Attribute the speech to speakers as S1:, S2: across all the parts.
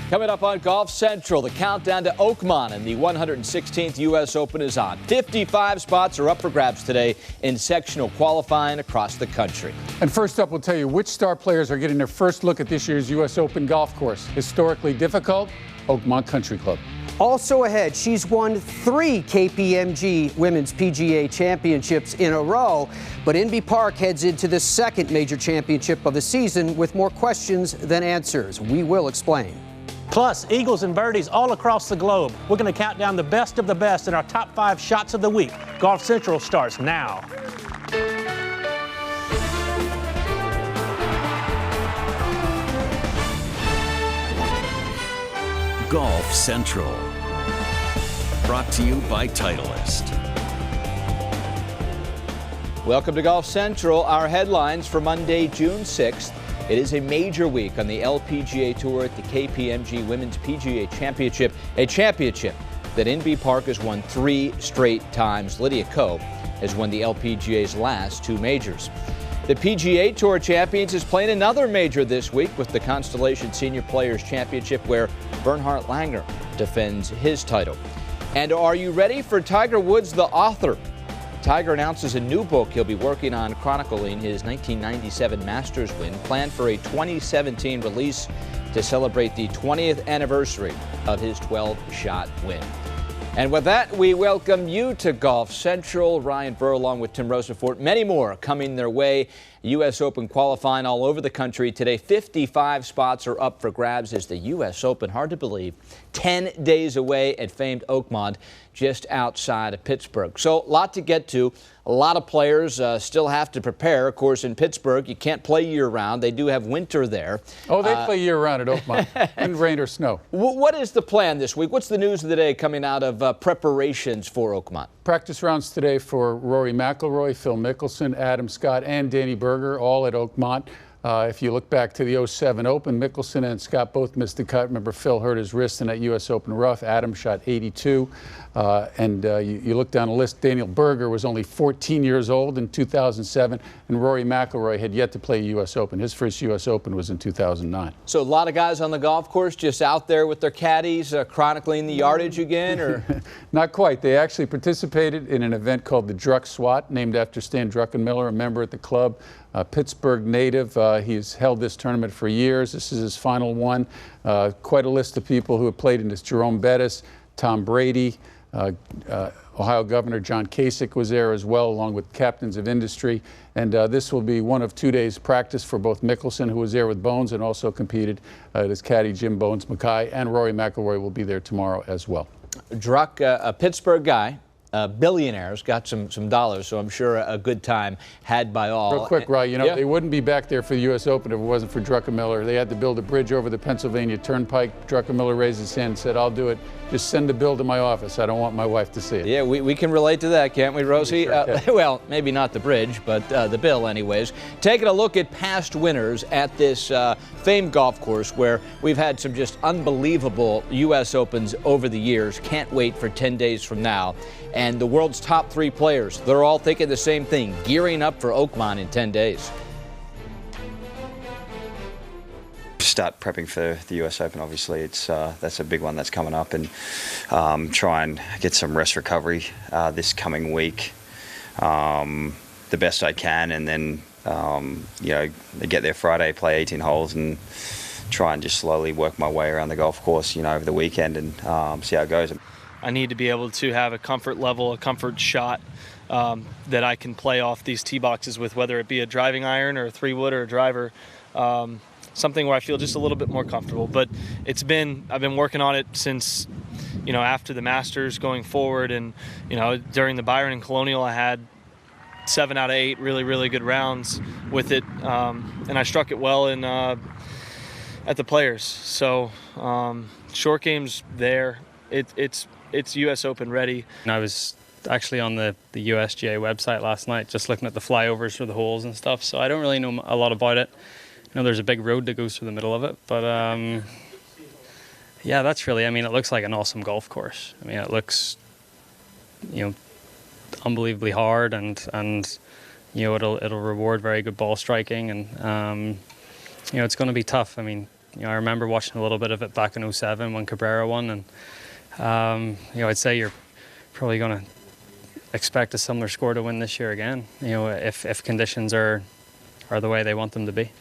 S1: Coming up on Golf Central, the countdown to Oakmont and the 116th U.S. Open is on. 55 spots are up for grabs today in sectional qualifying across the country.
S2: And first up, we'll tell you which star players are getting their first look at this year's U.S. Open golf course. Historically difficult, Oakmont Country Club.
S3: Also ahead, she's won 3 KPMG Women's PGA Championships in a row, but Inbee Park heads into the second major championship of the season with more questions than answers. We will explain.
S4: Plus, eagles and birdies all across the globe. We're going to count down the best of the best in our top 5 shots of the week. Golf Central starts now.
S5: Golf Central. Brought to you by Titleist.
S1: Welcome to Golf Central. Our headlines for Monday, June 6th. It is a major week on the LPGA Tour at the KPMG Women's PGA Championship, a championship that Inbee Park has won 3 straight times. Lydia Ko has won the LPGA's last 2 majors. The PGA Tour Champions is playing another major this week with the Constellation Senior Players Championship, where Bernhard Langer defends his title. And are you ready for Tiger Woods, the author? Tiger announces a new book he'll be working on chronicling his 1997 Masters win, planned for a 2017 release to celebrate the 20th anniversary of his 12-shot win. And with that, we welcome you to Golf Central. Ryan Burr along with Tim Rosafort. Many more coming their way. U.S. Open qualifying all over the country today. 55 spots are up for grabs as the U.S. Open, hard to believe, 10 days away at famed Oakmont, just outside of Pittsburgh. So a lot to get to. A lot of players still have to prepare. Of course, in Pittsburgh, you can't play year-round. They do have winter there.
S2: Oh, they play year-round at Oakmont, in rain or snow.
S1: What is the plan this week? What's the news of the day coming out of preparations for Oakmont?
S2: Practice rounds today for Rory McIlroy, Phil Mickelson, Adam Scott, and Danny Berger, all at Oakmont. If you look back to the 07 Open, Mickelson and Scott both missed the cut. Remember, Phil hurt his wrist in that U.S. Open rough. Adam shot 82. You look down the list, Daniel Berger was only 14 years old in 2007, and Rory McIlroy had yet to play a U.S. Open. His first U.S. Open was in 2009.
S1: So a lot of guys on the golf course just out there with their caddies, chronicling the yardage again, or?
S2: Not quite. They actually participated in an event called the Druck Swat, named after Stan Druckenmiller, a member at the club. Pittsburgh native. He's held this tournament for years. This is his final one. Quite a list of people who have played in this. Jerome Bettis, Tom Brady, Ohio Governor John Kasich was there as well, along with captains of industry. And this will be one of 2 days practice for both Mickelson, who was there with Bones and also competed, his caddy Jim Bones Mackay, and Rory McIlroy will be there tomorrow as well.
S1: Druck, a Pittsburgh guy. Billionaires, got some dollars, so I'm sure a good time had by all.
S2: Real quick, Rye, they wouldn't be back there for the U.S. Open if it wasn't for Druckenmiller. They had to build a bridge over the Pennsylvania Turnpike. Druckenmiller raised his hand and said, "I'll do it. Just send the bill to my office. I don't want my wife to see it."
S1: Yeah, we can relate to that, can't we, Rosie?
S2: Sure
S1: well, maybe not the bridge, but the bill anyways. Taking a look at past winners at this famed golf course, where we've had some just unbelievable U.S. Opens over the years. Can't wait for 10 days from now. And the world's top 3 players, they're all thinking the same thing, gearing up for Oakmont in 10 days.
S6: Start prepping for the U.S. Open. Obviously, that's a big one that's coming up, and try and get some rest recovery this coming week, the best I can, and then get there Friday, play 18 holes, and try and just slowly work my way around the golf course, over the weekend, and see how it goes.
S7: I need to be able to have a comfort level, a comfort shot that I can play off these tee boxes with, whether it be a driving iron or a 3-wood or a driver. Something where I feel just a little bit more comfortable. But I've been working on it since, after the Masters going forward, and, during the Byron and Colonial, I had 7 out of 8 really, really good rounds with it, and I struck it well in at the Players. So short game's there. It's U.S. Open ready.
S8: I was actually on the USGA website last night, just looking at the flyovers for the holes and stuff. So I don't really know a lot about it. There's a big road that goes through the middle of it, but yeah, that's really. It looks like an awesome golf course. It looks, unbelievably hard, and it'll reward very good ball striking, and it's going to be tough. I remember watching a little bit of it back in 07 when Cabrera won, and I'd say you're probably going to expect a similar score to win this year again, if conditions are the way they want them to be.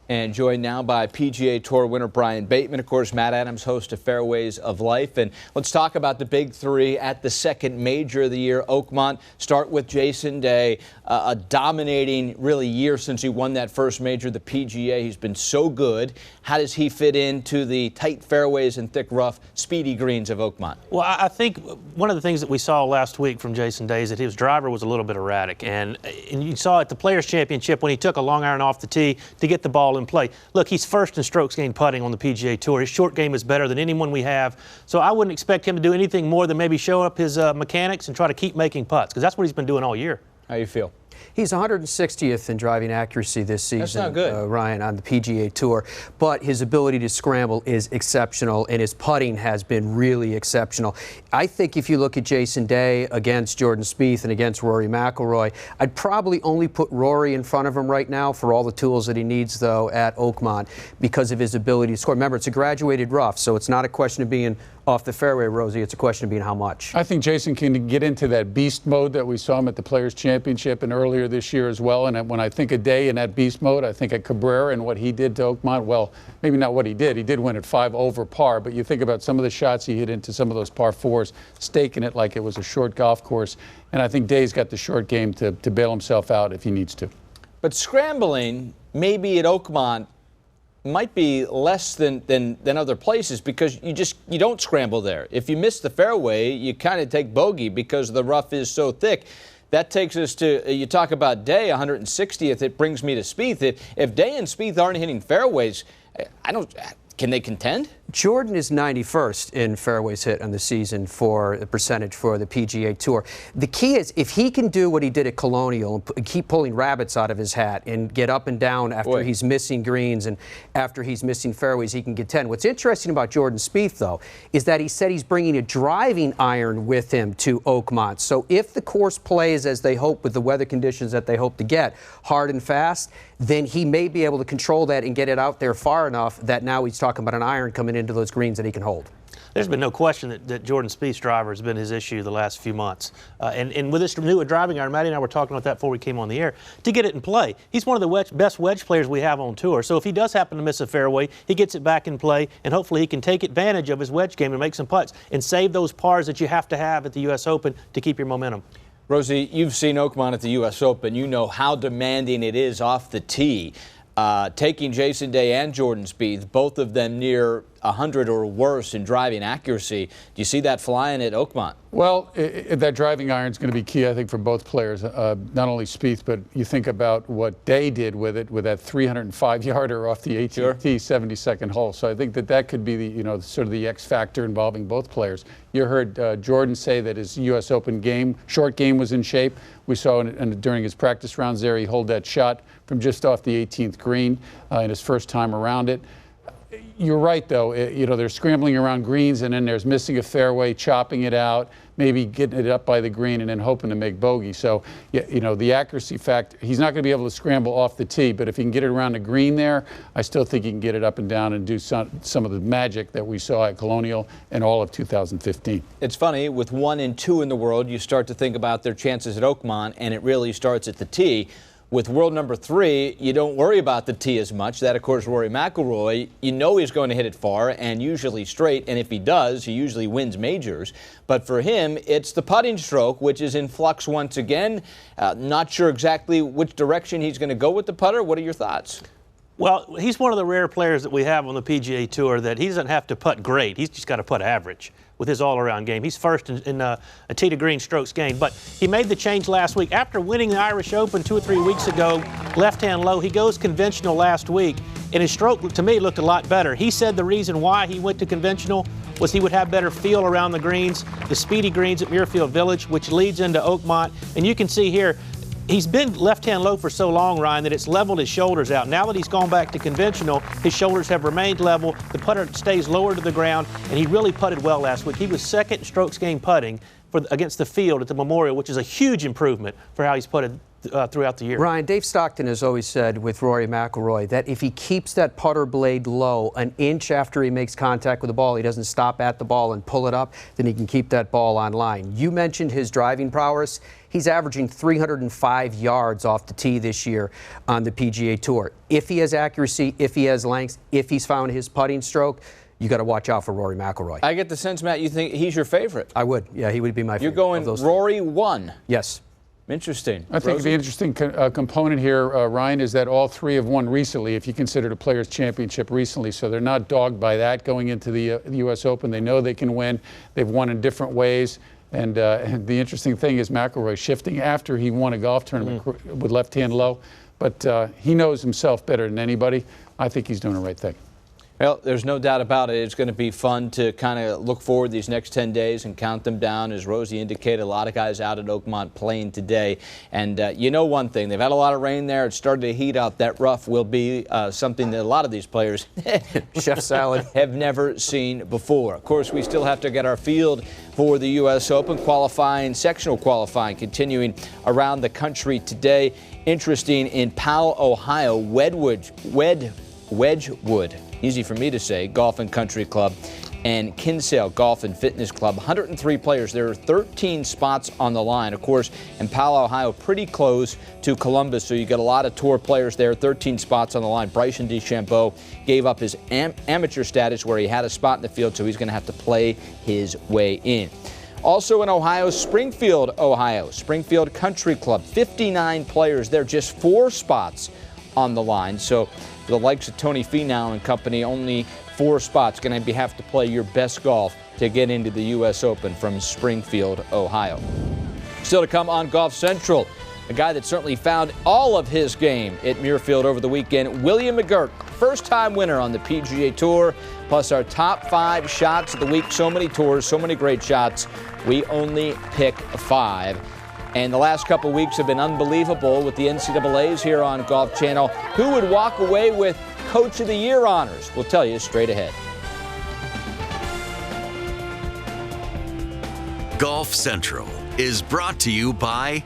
S1: And joined now by PGA Tour winner Brian Bateman, of course, Matt Adams, host of Fairways of Life. And let's talk about the big three at the second major of the year, Oakmont. Start with Jason Day, a dominating, really, year since he won that first major, the PGA. He's been so good. How does he fit into the tight fairways and thick, rough, speedy greens of Oakmont?
S4: Well, I think one of the things that we saw last week from Jason Day is that his driver was a little bit erratic. And you saw at the Players' Championship when he took a long iron off the tee to get the ball in play. Look, he's first in strokes gained putting on the PGA Tour. His short game is better than anyone we have. So I wouldn't expect him to do anything more than maybe show up his mechanics and try to keep making putts, because that's what he's been doing all year.
S1: How you feel?
S3: He's 160th in driving accuracy this season,
S1: That's not good.
S3: Ryan, on the PGA Tour. But his ability to scramble is exceptional, and his putting has been really exceptional. I think if you look at Jason Day against Jordan Spieth and against Rory McIlroy, I'd probably only put Rory in front of him right now for all the tools that he needs, though, at Oakmont because of his ability to score. Remember, it's a graduated rough, so it's not a question of being off the fairway, Rosie. It's a question of being how much.
S2: I think Jason can get into that beast mode that we saw him at the Players' Championship and earlier this year as well. And when I think of Day in that beast mode, I think of Cabrera and what he did to Oakmont. Well, maybe not what he did. He did win at 5 over par, but you think about some of the shots he hit into some of those par 4s, staking it like it was a short golf course. And I think Day's got the short game to bail himself out if he needs to.
S1: But scrambling, maybe at Oakmont, might be less than other places because you don't scramble there. If you miss the fairway, you kind of take bogey because the rough is so thick. That takes us to, you talk about Day, 160th, it brings me to Spieth. If Day and Spieth aren't hitting fairways, can they contend?
S3: Jordan is 91st in fairways hit on the season for the percentage for the PGA Tour. The key is if he can do what he did at Colonial and keep pulling rabbits out of his hat and get up and down after he's missing greens and after he's missing fairways, he can contend. What's interesting about Jordan Spieth, though, is that he said he's bringing a driving iron with him to Oakmont. So if the course plays as they hope with the weather conditions that they hope to get, hard and fast, then he may be able to control that and get it out there far enough that now he's talking about an iron coming into those greens that he can hold.
S4: There's been no question that Jordan Spieth's driver has been his issue the last few months. And with this new driving iron, Matty and I were talking about that before we came on the air, to get it in play. He's one of the best wedge players we have on tour. So if he does happen to miss a fairway, he gets it back in play, and hopefully he can take advantage of his wedge game and make some putts and save those pars that you have to have at the U.S. Open to keep your momentum.
S1: Rosie, you've seen Oakmont at the U.S. Open. You know how demanding it is off the tee. Taking Jason Day and Jordan Spieth, both of them near 100 or worse in driving accuracy. Do you see that flying at Oakmont?
S2: Well, that driving iron is going to be key, I think, for both players. Not only Spieth, but you think about what Day did with it, with that 305-yarder off the AT&T 72nd hole. So I think that could be the, sort of the X factor involving both players. You heard Jordan say that his U.S. Open short game was in shape. We saw during his practice rounds there, he hold that shot from just off the 18th green in his first time around it. You're right, though. They're scrambling around greens, and then there's missing a fairway, chopping it out, maybe getting it up by the green, and then hoping to make bogey. So, the accuracy factor, he's not going to be able to scramble off the tee, but if he can get it around the green there, I still think he can get it up and down and do some of the magic that we saw at Colonial and all of 2015.
S1: It's funny, with 1 and 2 in the world, you start to think about their chances at Oakmont, and it really starts at the tee. With world number 3, you don't worry about the tee as much. That, of course, Rory McIlroy, you know he's going to hit it far and usually straight, and if he does, he usually wins majors. But for him, it's the putting stroke, which is in flux once again. Not sure exactly which direction he's going to go with the putter. What are your thoughts?
S4: Well, he's one of the rare players that we have on the PGA Tour that he doesn't have to putt great. He's just got to putt average with his all-around game. He's first in a tee to green strokes gained. But he made the change last week. After winning the Irish Open 2 or 3 weeks ago, left-hand low, he goes conventional last week. And his stroke, to me, looked a lot better. He said the reason why he went to conventional was he would have better feel around the greens, the speedy greens at Muirfield Village, which leads into Oakmont. And you can see here, he's been left-hand low for so long, Ryan, that it's leveled his shoulders out. Now that he's gone back to conventional, his shoulders have remained level. The putter stays lower to the ground, and he really putted well last week. He was second in strokes gained putting against the field at the Memorial, which is a huge improvement for how he's putted throughout the year.
S3: Ryan, Dave Stockton has always said with Rory McIlroy that if he keeps that putter blade low an inch after he makes contact with the ball, he doesn't stop at the ball and pull it up, then he can keep that ball on line. You mentioned his driving prowess. He's averaging 305 yards off the tee this year on the PGA Tour. If he has accuracy, if he has length, if he's found his putting stroke, you got to watch out for Rory McIlroy.
S1: I get the sense, Matt, you think he's your favorite.
S3: I would. Yeah, he would be my favorite.
S1: You're going Rory 1.
S3: Yes.
S1: Interesting.
S2: I think the interesting component here, Ryan, is that all three have won recently, if you consider the Players' Championship recently. So they're not dogged by that going into the U.S. Open. They know they can win. They've won in different ways. And the interesting thing is McIlroy shifting after he won a golf tournament with left hand low. But he knows himself better than anybody. I think he's doing the right thing.
S1: Well, there's no doubt about it. It's going to be fun to kind of look forward these next 10 days and count them down. As Rosie indicated, a lot of guys out at Oakmont playing today. And you know one thing, they've had a lot of rain there. It started to heat out. That rough will be something that a lot of these players, chef salad, have never seen before. Of course, we still have to get our field for the U.S. Open qualifying, sectional qualifying, continuing around the country today. Interesting, in Powell, Ohio, Wedgwood, easy for me to say, Golf and Country Club, and Kinsale Golf and Fitness Club. 103 players. There are 13 spots on the line. Of course, in Powell, Ohio, pretty close to Columbus, so you get a lot of tour players there. 13 spots on the line. Bryson DeChambeau gave up his amateur status where he had a spot in the field, so he's going to have to play his way in. Also in Ohio, Springfield, Ohio. Springfield Country Club. 59 players there, just 4 spots on the line. So the likes of Tony Finau and company, only 4 spots. Going to have to play your best golf to get into the U.S. Open from Springfield, Ohio. Still to come on Golf Central, a guy that certainly found all of his game at Muirfield over the weekend, William McGirt, first-time winner on the PGA Tour, plus our top 5 shots of the week. So many tours, so many great shots. We only pick 5. And the last couple weeks have been unbelievable with the NCAAs here on Golf Channel. Who would walk away with Coach of the Year honors? We'll tell you straight ahead.
S5: Golf Central is brought to you by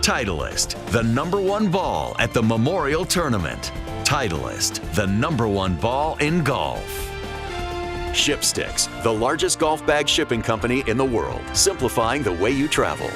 S5: Titleist, the #1 ball at the Memorial Tournament. Titleist, the #1 ball in golf. Shipsticks, the largest golf bag shipping company in the world, simplifying the way you travel.